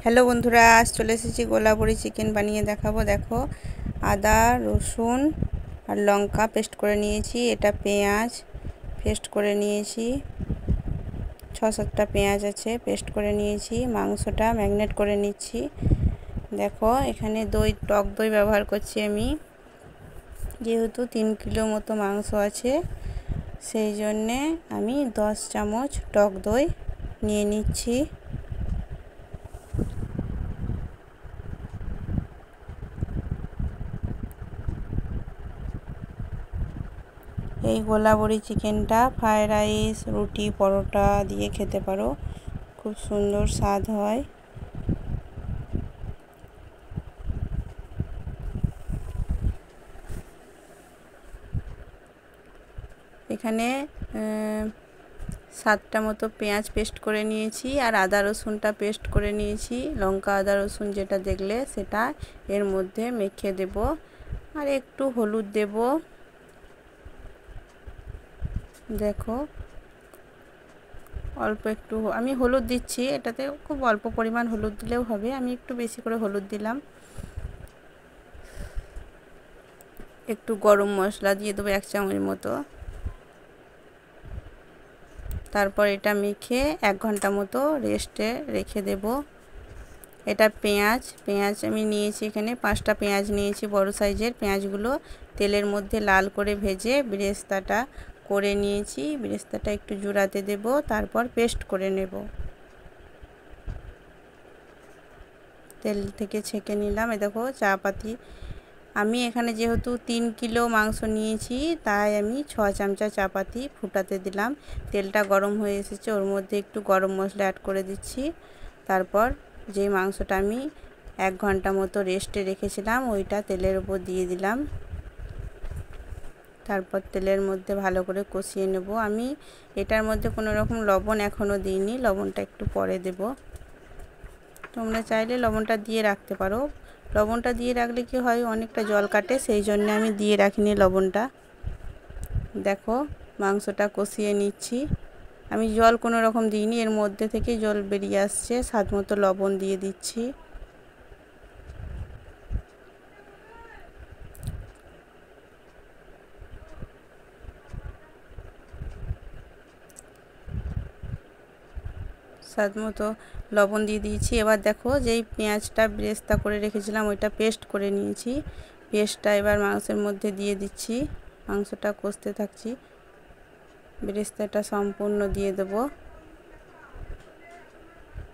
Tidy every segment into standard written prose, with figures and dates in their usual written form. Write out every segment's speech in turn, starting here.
Hello বন্ধুরা, আজ চলে এসেছি গোলাবড়ি চিকেন বানিয়ে দেখাবো। দেখো, আদা রসুন আর লঙ্কা পেস্ট করে নিয়েছি। এটা পেঁয়াজ পেস্ট করে নিয়েছি, 6-7টা পেঁয়াজ আছে, পেস্ট করে নিয়েছি। মাংসটা ম্যারিনেট করে নিচ্ছি। দেখো, এখানে টক দই ব্যবহার করছি আমি, যেহেতু 3 কিলো মতো মাংস আছে, সেই জন্যে আমি 10 চামচ টক দই নিয়ে নিচ্ছি। এই গোলাবড়ি চিকেনটা ফ্রাইড রাইস, রুটি, পরোটা দিয়ে খেতে পারো, খুব সুন্দর স্বাদ হয়। এখানে 7টা মতো পেঁয়াজ পেস্ট করে নিয়েছি, আর আদা রসুনটা পেস্ট করে নিয়েছি। লঙ্কা আদা রসুন যেটা দেখলে সেটা এর মধ্যে মেখে দেব, আর একটু হলুদ দেব। দেখো, অল্প একটু আমি হলুদ দিচ্ছি, এটাতে খুব অল্প পরিমাণ হলুদ দিলেও হবে, আমি একটু বেশি করে হলুদ দিলাম। একটু গরম মশলা দিয়ে দেবো 1 চামচ মতো। তারপর এটা মেখে 1 ঘন্টা মতো রেস্টে রেখে দেব। এটা পেঁয়াজ আমি নিয়েছি, এখানে 5টা পেঁয়াজ নিয়েছি, বড় সাইজের পেঁয়াজগুলো তেলের মধ্যে লাল করে ভেজে বেরেস্তাটা করে নিয়েছি। বেরেস্তাটা একটু জোড়াতে দেব, তারপর পেস্ট করে নেব। তেল থেকে ছেঁকে নিলাম। এই দেখো, চা পাতি আমি এখানে যেহেতু 3 কিলো মাংস নিয়েছি, তাই আমি 6 চামচা চা পাতি ফুটাতে দিলাম। তেলটা গরম হয়ে এসেছে, ওর মধ্যে একটু গরম মশলা অ্যাড করে দিচ্ছি। তারপর যে মাংসটা আমি 1 ঘন্টা মতো রেস্টে রেখেছিলাম, ওইটা তেলের উপর দিয়ে দিলাম। তারপর তেলের মধ্যে ভালো করে কষিয়ে নেব। আমি এটার মধ্যে কোনো রকম লবণ এখনও দিইনি, লবণটা একটু পরে দেব। তোমরা চাইলে লবণটা দিয়ে রাখতে পারো। লবণটা দিয়ে রাখলে কি হয়, অনেকটা জল কাটে, সেই জন্য আমি দিয়ে রাখিনি লবণটা। দেখো, মাংসটা কষিয়ে নিচ্ছি। আমি জল কোনো রকম দিইনি, এর মধ্যে থেকে জল বেরিয়ে আসছে। স্বাদ মতো লবণ দিয়ে দিচ্ছি। স্বাদ মতো লবণ দিয়ে দিয়েছি। এবার দেখো, যেই পেঁয়াজটা বেরেস্তা করে রেখেছিলাম ওইটা পেস্ট করে নিয়েছি। পেস্টটা এবার মাংসের মধ্যে দিয়ে দিচ্ছি, মাংসটা কষতে থাকছি। বেরেস্তাটা সম্পূর্ণ দিয়ে দেব।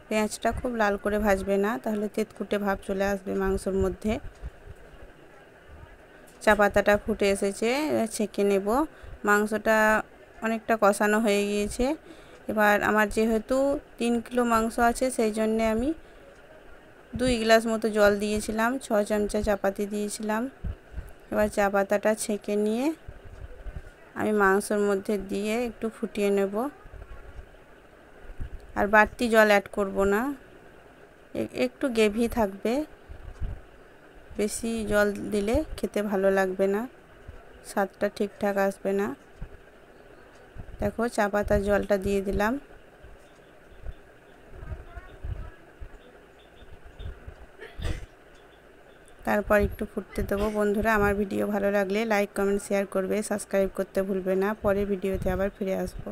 পেঁয়াজটা খুব লাল করে ভাজবে না, তাহলে তেতকুটে ভাব চলে আসবে মাংসের মধ্যে। চা পাতাটা ফুটে এসেছে, ছেঁকে নেব। মাংসটা অনেকটা কষানো হয়ে গিয়েছে। এবার আমার যেহেতু 3 কিলো মাংস আছে, সেই জন্যে আমি 2 গ্লাস মতো জল দিয়েছিলাম, 6 চামচা চা পাতি দিয়েছিলাম। এবার চা পাতাটা ছেঁকে নিয়ে আমি মাংসের মধ্যে দিয়ে একটু ফুটিয়ে নেব। আর বাড়তি জল অ্যাড করব না, একটু গ্রেভি থাকবে। বেশি জল দিলে খেতে ভালো লাগবে না, স্বাদটা ঠিকঠাক আসবে না। দেখো, চা পাতার জলটা দিয়ে দিলাম। তারপর একটু ফুটতে দেবো। বন্ধুরা, আমার ভিডিও ভালো লাগলে লাইক, কমেন্ট, শেয়ার করবে, সাবস্ক্রাইব করতে ভুলবে না। পরের ভিডিওতে আবার ফিরে আসবো।